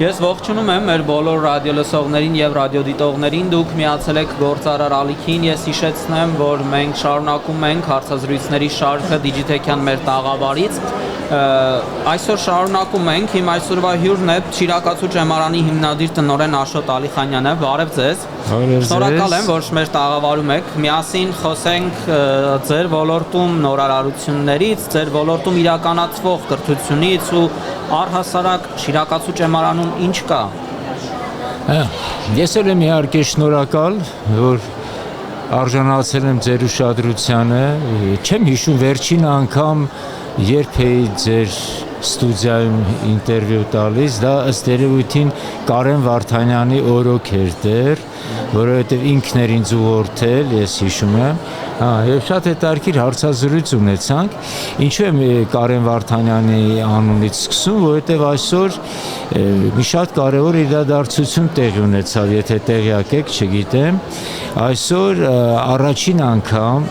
Ես ողջունում եմ մեր բոլոր ռադիոլսողներին եւ ռադիոդիտողներին, դուք միացել եք Գործարար ալիքին, ես հիշեցնեմ, որ մենք շարունակում ենք հարցազրույցների շարքը Digitech-յան մեր տաղավարից, այսօր շարունակում ենք, իմ այսօրվա հյուրն է Շիրակացու ճեմարանի հիմնադիր տնօրեն Աշոտ Ալիխանյանը, բարև ձեզ, շնորհակալ եմ, որ մեր տաղավարում եք, միասին խոսենք ձեր ոլորտում նորարարություններից, ձեր ոլորտում իրականացվող կրթությունից ու առհասարակ Շիրակացու ճեմարանում ինչ կա։ Ես էլ եմ իհարկե շնորհակալ, որ արժանացել եմ ձեր ուշադրությանը, չեմ հիշում վերջին անգամ երբ էի ձեր ստուդիայում ինտերվյու տալիս, դա ըստ երևույթին Կարեն Վարդանյանի օրոք էր դեռ, որովհետև ինքն էր ինձ ուղղորդել, ես հիշում եմ, եւ շատ հետաքրքիր հարցազրույց ունեցանք, ինչու եմ Կարեն Վարդանյանի անունից սկսում, որովհետև այսօր մի շատ կարևոր իրադարձություն տեղի ունեցավ, եթե տեղյակ եք, չգիտեմ, այսօր առաջին անգամ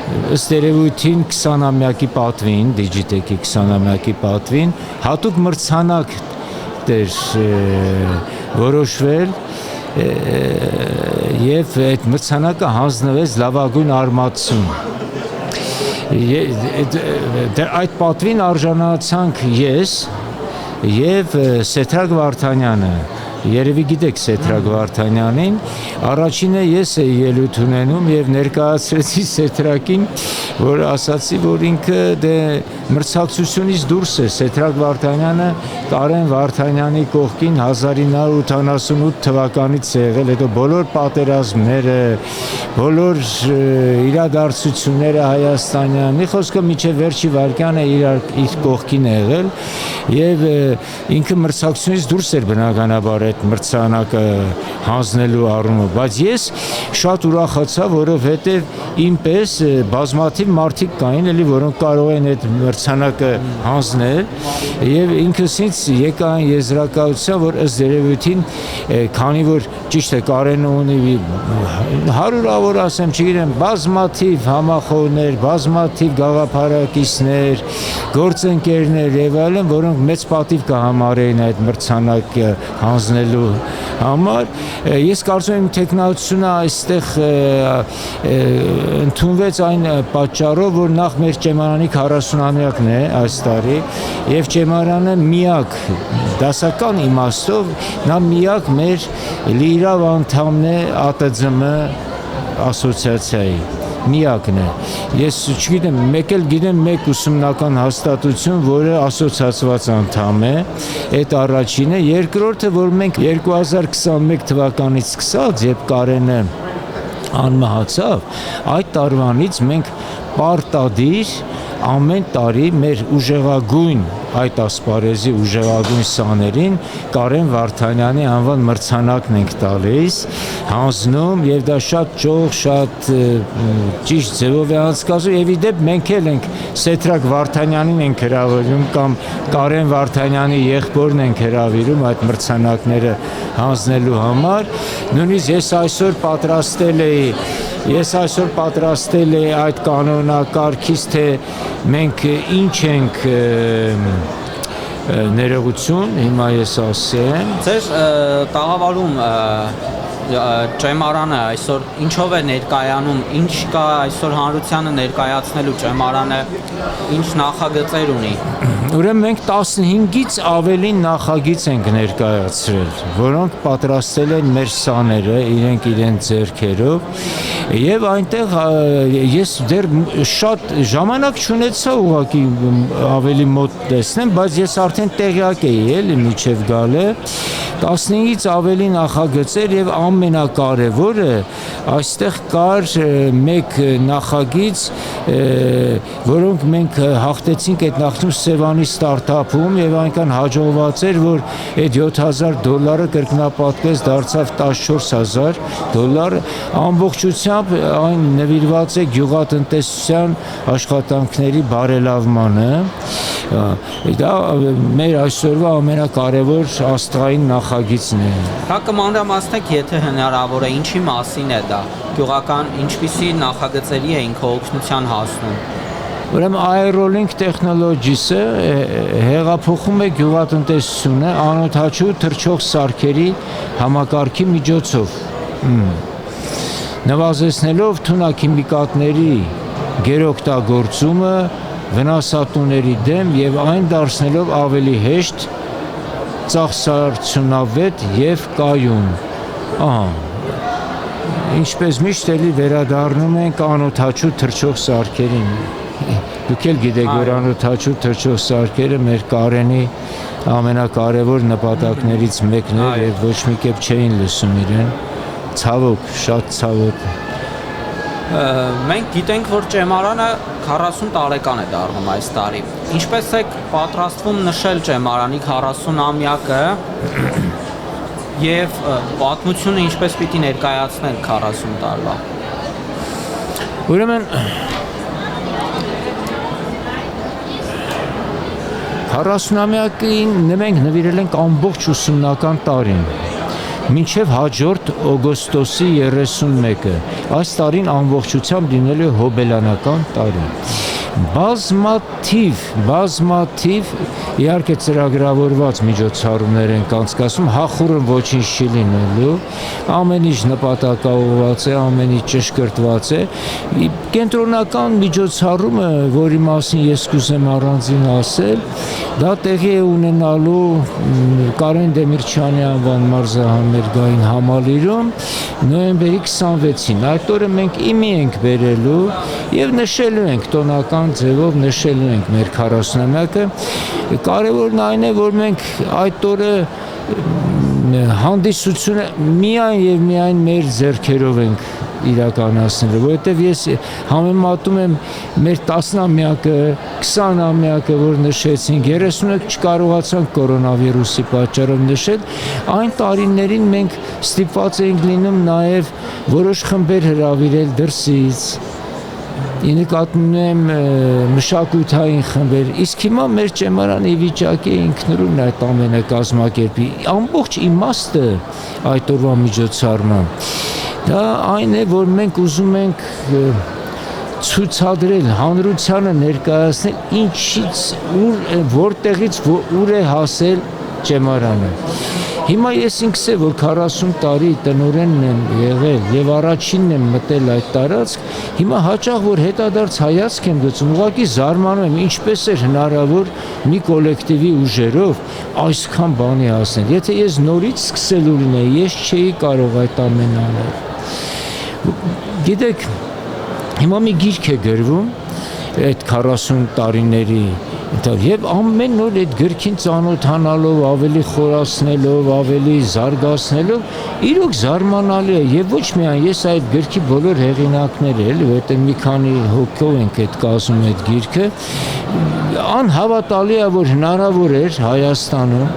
ըստ երևույթին 20-ամյակի պատվին, Digitech-ի 20-ամյակի պատվին, հատուկ մրցանակ էր որոշվել եւ այդ մրցանակը հանձնվեց լավագույն արմատություն։ Այդ պատվին արժանացանք ես եւ Սեթրակ Վարդանյանը, երևի գիտեք Սեթրակ Վարդանյանին, առաջինը ես էի ելույթ ունենում եւ ներկայացրեցի Սեթրակին, որ ասացի, որ ինքը դե մրցակցությունից դուրս է, Սեթրակ Վարդանյանը Կարեն Վարդանյանի կողքին 1988 թվականից է եղել, հետո բոլոր պատերազմները, բոլոր իրադարձությունները հայաստանյան, մի խոսքով մինչև վերջի վարկյանը իր կողքին է եղել եւ ինքը մրցակցությունից դուրս էր բնականաբար այդ մրցանակը հանձնելու առումով, բայց ես շատ ուրախացա, որովհետև ինպես բազմաթիվ մարդիկ կային, էլի որոնք կարող են այդ մրցանակը հանձնել եւ ինքս ինձ եկա այն եզրակացության, որ ըստ երևույթին, քանի որ ճիշտ է Կարենը ունի հարյուրավոր ասեմ, չգիտեմ, բազմաթիվ համախոհներ, բազմաթիվ գաղափարակիցներ, գործընկերներ եւ այլն, որոնք մեծ պատիվ կհամարեին այդ մրցանակը հանձնելու համար, ես կարծում եմ տեխնոլոգիությունը այստեղ ընդունվեց այն պատճառով, որ նախ մեր ճեմարանի 40-ամյակն է այս տարի եւ ճեմարանը միակ դասական իմաստով նա միակ մեր լիիրավ անդամն է ԱՏԾՄ ասոցիացիայի միակն է։ Ես չգիտեմ, մեկ էլ գիտեմ մեկ ուսումնական հաստատություն, որը ասոցիացված անդամ է, այդ առաջինը, երկրորդը, որ մենք 2021 թվականից սկսած, երբ Կարենը անմահացավ, այդ տարվանից մենք պարտադիր ամեն տարի մեր ուժեղագույն այդ ասպարեզի ուժեղագույն սաներին Կարեն Վարդանյանի անվան մրցանակն ենք տալիս, հանձնում եւ դա շատ ճոխ, շատ ճիշտ ձևով է անցկացվում եւ իդեպ մենք էլ ենք Սեթրակ Վարդանյանին ենք հրավիրում կամ Կարեն Վարդանյանի եղբորն ենք հրավիրում այդ մրցանակները հանձնելու համար, նույնիսկ ես այսօր պատրաստել էի այդ կանոնակարգից, թե մենք ինչ ենք ներողություն, հիմա ես ասեմ։ Ձեր տաղավարում ճեմարանը այսօր ինչով է ներկայանում, ինչ կա այսօր հանրությանը ներկայացնելու ճեմարանը, ինչ նախագծեր ունի։ Ուրեմն մենք 15-ից ավելի նախագիծ ենք ներկայացրել, որոնք պատրաստել են մեր սաները, իրենց ձեռքերով, եւ այնտեղ ես դեռ շատ ժամանակ չունեցա ուղղակի ավելի մոտ տեսնեմ, բայց ես արդեն տեղյակ էի էլի միջև գալը 15-ից ավելի նախագծեր եւ ամենակարևորը այստեղ կար մեկ նախագիծ, որոնք մենք հաղթեցինք այդ նախնում Սևանի ստարտափում եւ այնքան հաջողված էր, որ այդ $7,000 կրկնապատկվեց, դարձավ $14,000, ամբողջությամբ այն նվիրված է գյուղատնտեսության աշխատանքների բարելավմանը, դա մեր այսօրվա ամենակարևոր աստղային նախագիծն է։ Հա կմանրամասնեք, եթե հնարավոր է, ինչի մասին է դա, գյուղական ինչպիսի նախագծերի էինք օգնության հասնում։ Ուրեմն Aerolink Technologies-ը հեղափոխում է գյուղատնտեսությունը անօդաչու թռչող սարքերի համակարգի միջոցով, նվազեցնելով թունաքիմիկատների գերօգտագործումը վնասատուների դեմ եւ այն դարձնելով ավելի հեշտ, ծախսարդյունավետ եւ կայուն։ Ինչպես միշտ էլի վերադառնում ենք անօդաչու թռչող սարքերին։ Դուք էլ գիտեք, որ անօդաչու թռչող սարքերը մեր Կարենի ամենակարևոր նպատակներից մեկն էր եւ ոչ մի կերպ չէին լսում իրեն։ Ցավոք, շատ ցավոք։ Մենք գիտենք, որ ճեմարանը 40 տարեկան է դառնում այս տարի։ Ինչպես եք պատրաստվում նշել ճեմարանի 40-ամյակը եւ պատմությունը ինչպես պիտի ներկայացնել 40 տարվա։ Ուրեմն 40-ամյակին մենք նվիրել ենք ամբողջ ուսումնական տարին, մինչև հաջորդ օգոստոսի 31-ը, այս տարին ամբողջությամբ լինելու է հոբելյանական տարի։ Բազմաթիվ իհարկե ծրագրավորված միջոցառումներ են անցկացում, հախուռն ոչինչ չի լինելու, ամեն ինչ նպատակաուղղված է, ամեն ինչ ճշգրտված է։ Կենտրոնական միջոցառումը, որի մասին ես կուզեմ առանձին ասել, դա տեղի է ունենալու Կարեն Դեմիրճյանի անվան մարզահամերգային համալիրում նոյեմբերի 26-ին։ Այդ օրը մենք իմի ենք բերելու եւ նշելու ենք տոնական ձևով նշելու ենք մեր 40-ամյակը։ Կարևորն այն է, որ մենք այդ օրը հանդիսությունը միայն եւ միայն մեր ձեռքերով ենք իրականացնելու, որովհետեւ ես համեմատում եմ մեր 10-ամյակը, 20-ամյակը, որ նշեցինք, 30-ը չկարողացանք կորոնավիրուսի պատճառով նշել, այն տարիներին մենք ստիպված էինք լինում նաեւ որոշ խմբեր հրավիրել դրսից, նկատում մշակութային խմբեր, իսկ հիմա մեր ճեմարանի վիճակի ինքնուրույն այդ ամենը կազմակերպի, ամբողջ իմաստը այդ օրվա միջոցառման, դա այն է, որ մենք ուզում ենք ցուցադրել, հանրությանը ներկայացնել ինչից, որտեղից, ուր է հասել ճեմարանը։ Հիմա ես ինքս է, որ 40 տարի տնօրենն եմ եղել եւ առաջինն եմ մտել այդ տարածք, հիմա հաճախ որ հետադարձ հայացք եմ գցում, ուղղակի զարմանում եմ, ինչպես էր հնարավոր մի կոլեկտիվի ուժերով այսքան բանի հասնել։ Եթե ես նորից սկսելու լինեի, ես չէի կարող այդ ամենը անել։ Գիտեք, հիմա մի գիրք է գրվում այդ 40 տարիների եւ ամեն օր այդ գրքին ծանոթանալով, ավելի խորացնելով, ավելի զարգացնելով, իրոք զարմանալի է եւ ոչ միայն ես այդ գրքի բոլոր հեղինակները էլ, որտեղ մի քանի հոգով ենք այդ կազմում այդ գիրքը, անհավատալի է, որ հնարավոր էր Հայաստանում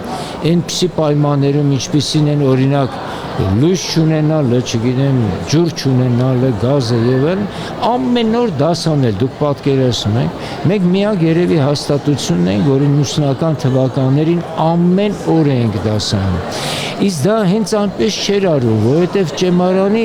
այնպիսի պայմաններում, ինչպիսին են օրինակ լույս չունենալը, չգիտեմ, ջուր չունենալը, գազը եւ այլն, ամեն օր դասանել, դուք պատկերացնում եք, մենք միակ երևի հաստատությունն ենք, որին ուսումնական թվականներին ամեն օր ենք դասանում։ Իսկ դա հենց այնպես չէր արվում, որովհետև ճեմարանի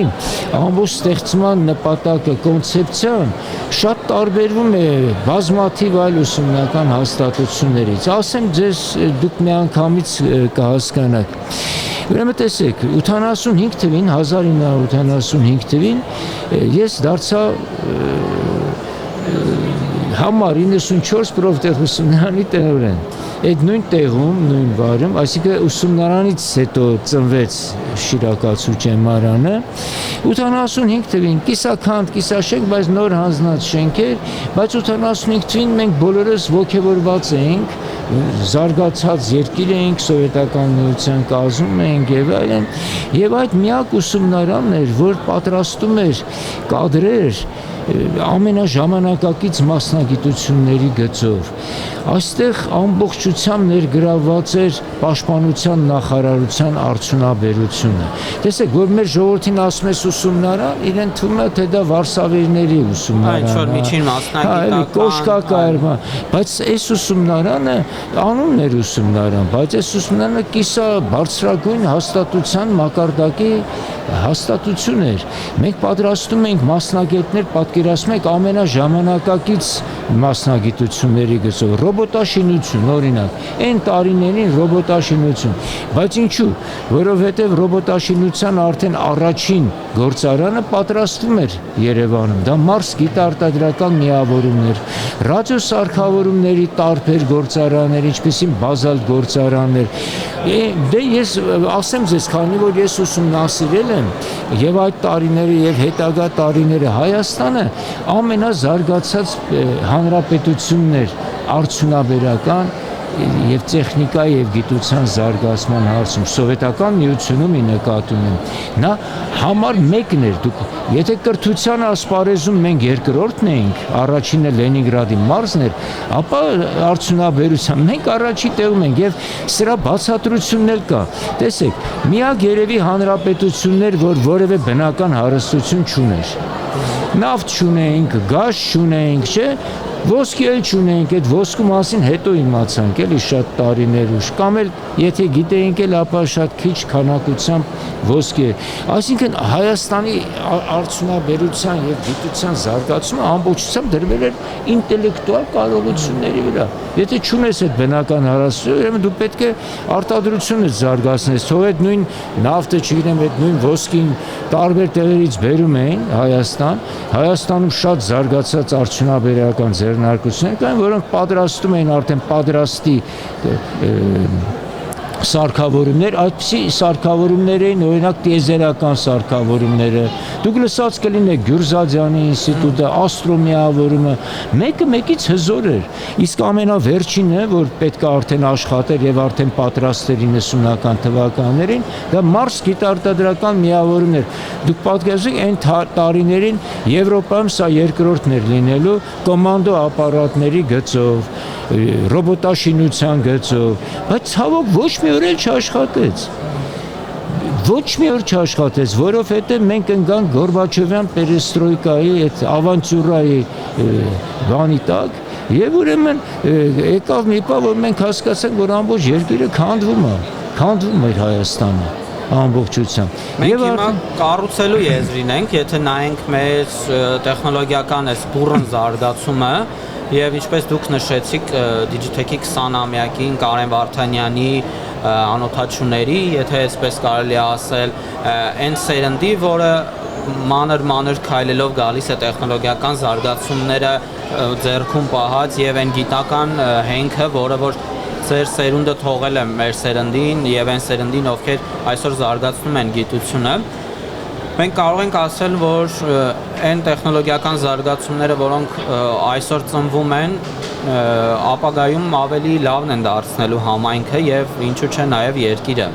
ամբողջ ստեղծման նպատակը, կոնցեպցիան շատ տարբերվում է բազմաթիվ այլ ուսումնական հաստատություններից։ Ասեմ ձեզ, դուք միանգամից կհասկանաք։ Ուրեմն տեսեք, 85 թվին, 1985 թվին ես դարձա համար 94 պրոֆտեխուսումնարանի տնօրեն։ Այդ նույն տեղում, նույն վարում, այսինքն ուսումնարանից հետո ծնվեց Շիրակացու ճեմարանը, 85 թվին կիսաքանդ, կիսաշենք, բայց նոր հանձնած շենքեր, բայց 85 թվին մենք բոլորս ոգևորված էինք, զարգացած երկիր էինք, սովետական միության կազմում էինք եւ այլն, եւ այդ միակ ուսումնարանն էր, որ պատրաստում էր կադրեր ամենաժամանակակից մասնագիտությունների գծով։ Այստեղ ամբողջությամբ ներգրավված էր Պաշտպանության նախարարության արդյունաբերությունը։ ուսումնասիրությունը։ Տեսեք, որ մեր ժողովրդին ասում ես ուսումնարան, իրեն թվում է թե դա վարսավերների ուսումնարան։ Ինչ որ միջին մասնագիտական, կոշկակար, բայց այս ուսումնարանը անունն էր ուսումնարան, բայց այս ուսումնարանը կիսա բարձրագույն հաստատության մակարդակի հաստատություն էր։ Մենք պատրաստում ենք մասնագետներ, պատկերացնում եք ամենաժամանակակից մասնագիտությունների գծով, ռոբոտաշինություն, օրինակ, այն տարիներին ռոբոտաշինություն, բայց ինչու, որովհետև ռոբոտաշինության արդեն առաջին գործարանը պատրաստվում էր Երևանում, դա Մարս գիտարտադրական միավորումն էր, ռադիոսարքավորումների տարբեր գործարաններ, ինչպիսին բազալտ գործարաններ, դե ես ասեմ ձեզ, քանի որ ես ուսումնասիրել եմ եւ այդ տարիները եւ հետագա տարիները Հայաստանը ամենազարգացած հանրապետությունն էր արդյունաբերական եւ տեխնիկայի եւ գիտության զարգացման հարցում սովետական միությունում նկատում եմ նա համար մեկն էր դուք եթե կրթության ասպարեզում մենք երկրորդն էինք առաջինը Լենինգրադի մարզն էր ապա արդյունաբերության մենք առաջի տեղում ենք եւ սրա բացատրությունն էլ կա տեսեք միակ երևի հանրապետություններ որ որևէ բնական հարստություն չուներ նավթ չունեինք գազ չունեինք չէ ոսկի էլ չունեինք, այդ ոսկու մասին հետո իմացանք, էլի շատ տարիներ ուշ, կամ էլ եթե գիտեինք էլ, ապա շատ քիչ քանակությամբ ոսկի է։ Այսինքն Հայաստանի արդյունաբերության եւ գիտության զարգացումը ամբողջությամբ դրվել էր ինտելեկտուալ կարողությունների վրա։ Եթե չունես այդ բնական հարստություն, ուրեմն դու պետք է արտադրությունը զարգացնես, թող այդ նույն նավթը, չգիտեմ, այդ նույն ոսկին տարբեր տեղերից բերում էին Հայաստանում շատ զարգացած արդյունաբերական ձեռնարկություններ կային, որոնք պատրաստում էին արդեն պատրաստի սարքավորումներ, այդպիսի սարքավորումներ էին, օրինակ տիեզերական սարքավորումները, դուք լսած կլինեք Գյուրզադյանի ինստիտուտը, աստրոմիավորումը, մեկը մեկից հզոր էր, իսկ ամենավերջինը, որ պետք է արդեն աշխատեր եւ արդեն պատրաստ էր 90-ական թվականներին, դա Մարս գիտարտադրական միավորումն էր։ Դուք պատկերացրեք այն տարիներին Եվրոպայում սա երկրորդն էր լինելու կոմանդո ապարատների գծով, ռոբոտաշինության գծով, բայց ցավոք ոչ մի օր էլ չաշխատեց։ Ոչ մի օր չաշխատեց, որովհետև մենք ընկանք Գորբաչովյան պերեստրոյկայի այդ ավանտյուրայի բանի տակ եւ ուրեմն եկավ մի բան, որ մենք հասկացանք, որ ամբողջ երկիրը քանդվում էր Հայաստանը ամբողջությամբ։ Մենք հիմա կառուցելու եզրին ենք, եթե նայենք մեր տեխնոլոգիական այս բուրըն զարգացումը եւ ինչպես դուք նշեցիք Digitech-ի 20-ամյակին Կարեն Վարդանյանի անօթաչուների, եթե այսպես կարելի ասել, այն սերնդի, որը մանր քայլելով գալիս է տեխնոլոգիական զարգացումները ձեռքում պահած եւ այն գիտական հենքը, որը որ ձեր սերունդը թողել է մեր սերնդին եւ այն սերնդին, ովքեր այսօր զարգացնում են գիտությունը, մենք կարող ենք ասել, որ այն տեխնոլոգիական զարգացումները, որոնք այսօր ծնվում են, ապագայում ավելի լավն են դարձնելու համայնքը եւ ինչու՞ չէ նաեւ երկիրը։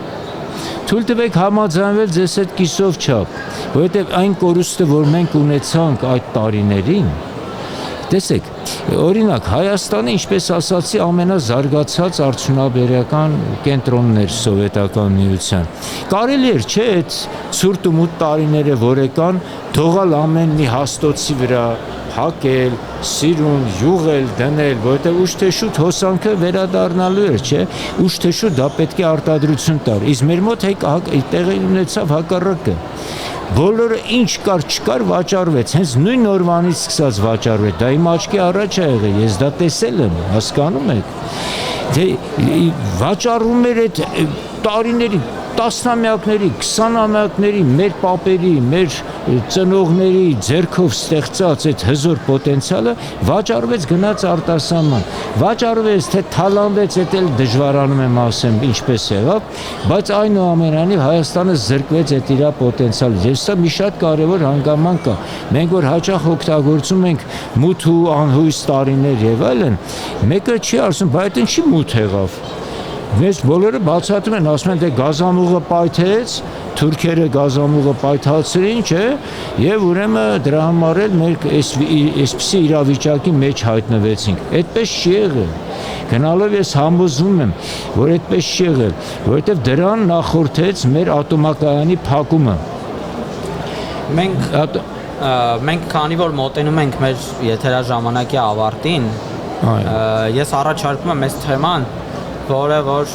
Թույլ տվեք համաձայնվել ձեզ հետ կիսով չափ, որովհետեւ այն կորուստը, որ մենք ունեցանք այդ տարիներին, տեսեք, օրինակ Հայաստանը, ինչպես ասացի, ամենազարգացած արդյունաբերական կենտրոնն էր սովետական միության։ Կարելի էր, չէ, այդ ցուրտ ու մութ տարիները, որ եկան, թողալ ամեն մի հաստոցի վրա, հակել, սիրուն, յուղել, դնել, որովհետև ուշ թե շուտ հոսանքը վերադառնալու էր, չէ, ուշ թե շուտ դա պետք է արտադրություն տար։ Իսկ մեր մոտ տեղի ունեցավ հակառակը։ Բոլորը ինչ կար չկար վաճառվեց, հենց նույն օրվանից սկսած վաճառվեց, դա իմ աչքի առաջ է եղել, ես դա տեսել եմ, հասկանում եք։ Դե վաճառվում էր այդ տարիների, տասնամյակների, 20-ամյակների մեր պապերի, մեր ծնողների ձեռքով ստեղծած այդ հզոր պոտենցիալը վաճառվեց գնաց արտասահման, վաճառվեց, թե թալանվեց, այդ էլ դժվարանում եմ ասեմ ինչպես եղավ, բայց այնուամենայնիվ Հայաստանը զրկվեց այդ իր պոտենցիալից, եւ սա մի շատ կարևոր հանգամանք կա, մենք որ հաճախ օգտագործում ենք մութ ու անհույս տարիներ եւ այլն, մեկը չի ասում, բայց այդ ինչի մութ եղավ։ Մեզ բոլորը բացատրում են, ասում են, դե գազամուղը պայթեց, թուրքերը գազամուղը պայթացրին, չէ, եւ ուրեմն դրա համար էլ մենք այսպիսի իրավիճակի մեջ հայտնվեցինք։ Այդպես չի եղել։ Գնալով ես համոզվում եմ, որ այդպես չի եղել, որովհետեւ դրան նախորդեց մեր ատոմակայանի փակումը։ Մենք քանի որ մոտենում ենք մեր եթերաժամանակի ավարտին, ես առաջարկում եմ այս թեման, որը որ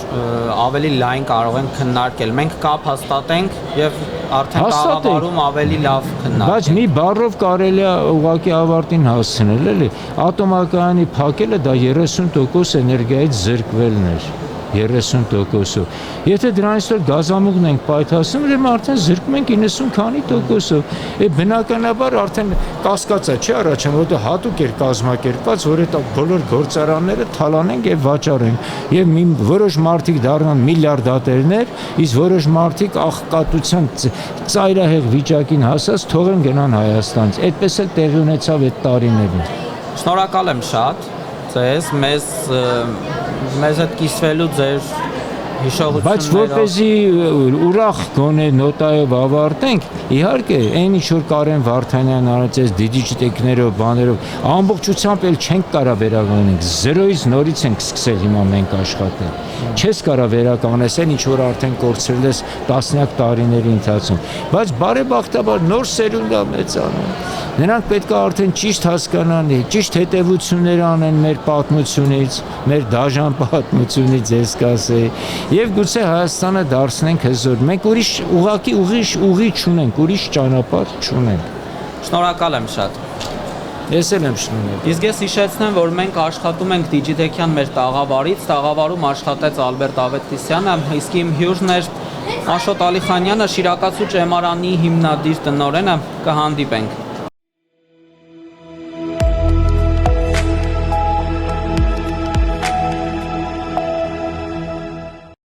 ավելի լայն կարող ենք քննարկել։ Մենք կապ հաստատենք եւ արդեն կառավարում ավելի լավ քննարկենք։ Բայց մի բառով կարելի է ուղղակի ավարտին հասցնել, էլի։ Ատոմակայանի փակելը դա 30% էներգիայից զրկվելն էր։ 30%-ով։ Եթե դրանից որ գազամուղն ենք պայթացնում, ուրեմն արդեն զրկում ենք 90 քանի տոկոսով։ Բնականաբար արդեն կասկածա չի առաջանում, որովհետեւ հատուկ էր կազմակերպված, որ այդ բոլոր գործարանները թալանենք եւ վաճառենք։ Եվ որոշ մարդիկ դառնան միլիարդատերներ, իսկ որոշ մարդիկ աղքատության ծայրահեղ վիճակին հասած թողեն գնան Հայաստանից։ Այդպես էլ տեղի ունեցավ այդ տարիներին։ Շնորհակալ եմ շատ ձեզ, մեզ հետ կիսվելու ձեր հիշողություններով։ Բայց որպեսզի ուրախ գոնե նոտայով ավարտենք, իհարկե, այն ինչ որ Կարեն Վարդանյանն արեց այս դիջիտեկներով, բաներով, ամբողջությամբ էլ չենք կարա վերականգնենք, 0-ից նորից ենք սկսել հիմա մենք աշխատել։ Չես կարա վերականգնես այն ինչ որ արդեն կորցրել ես տասնյակ տարիների ընթացքում։ Բայց բարեբախտաբար նոր սերունդը մեծանում։ Նրանք պետք է արդեն ճիշտ հասկանան, ճիշտ հետևություններ անեն մեր պատմությունից, մեր դաժան պատմությունից, ես կասեի, եւ գուցե Հայաստանը դարձնենք հզոր։ Մենք ուրիշ ուղի չունենք, ուրիշ ճանապարհ չունենք։ Շնորհակալ եմ շատ։ Ես էլ եմ շնորհակալ։ Իսկ ես հիշեցնեմ, որ մենք աշխատում ենք Digitech-յան մեր տաղավարից, տաղավարում աշխատեց Ալբերտ Ավետիսյանը, իսկ իմ հյուրն էր Աշոտ Ալիխանյանը, Շիրակացու ճեմարանի հիմնադիր տնօրենը, կհանդիպենք։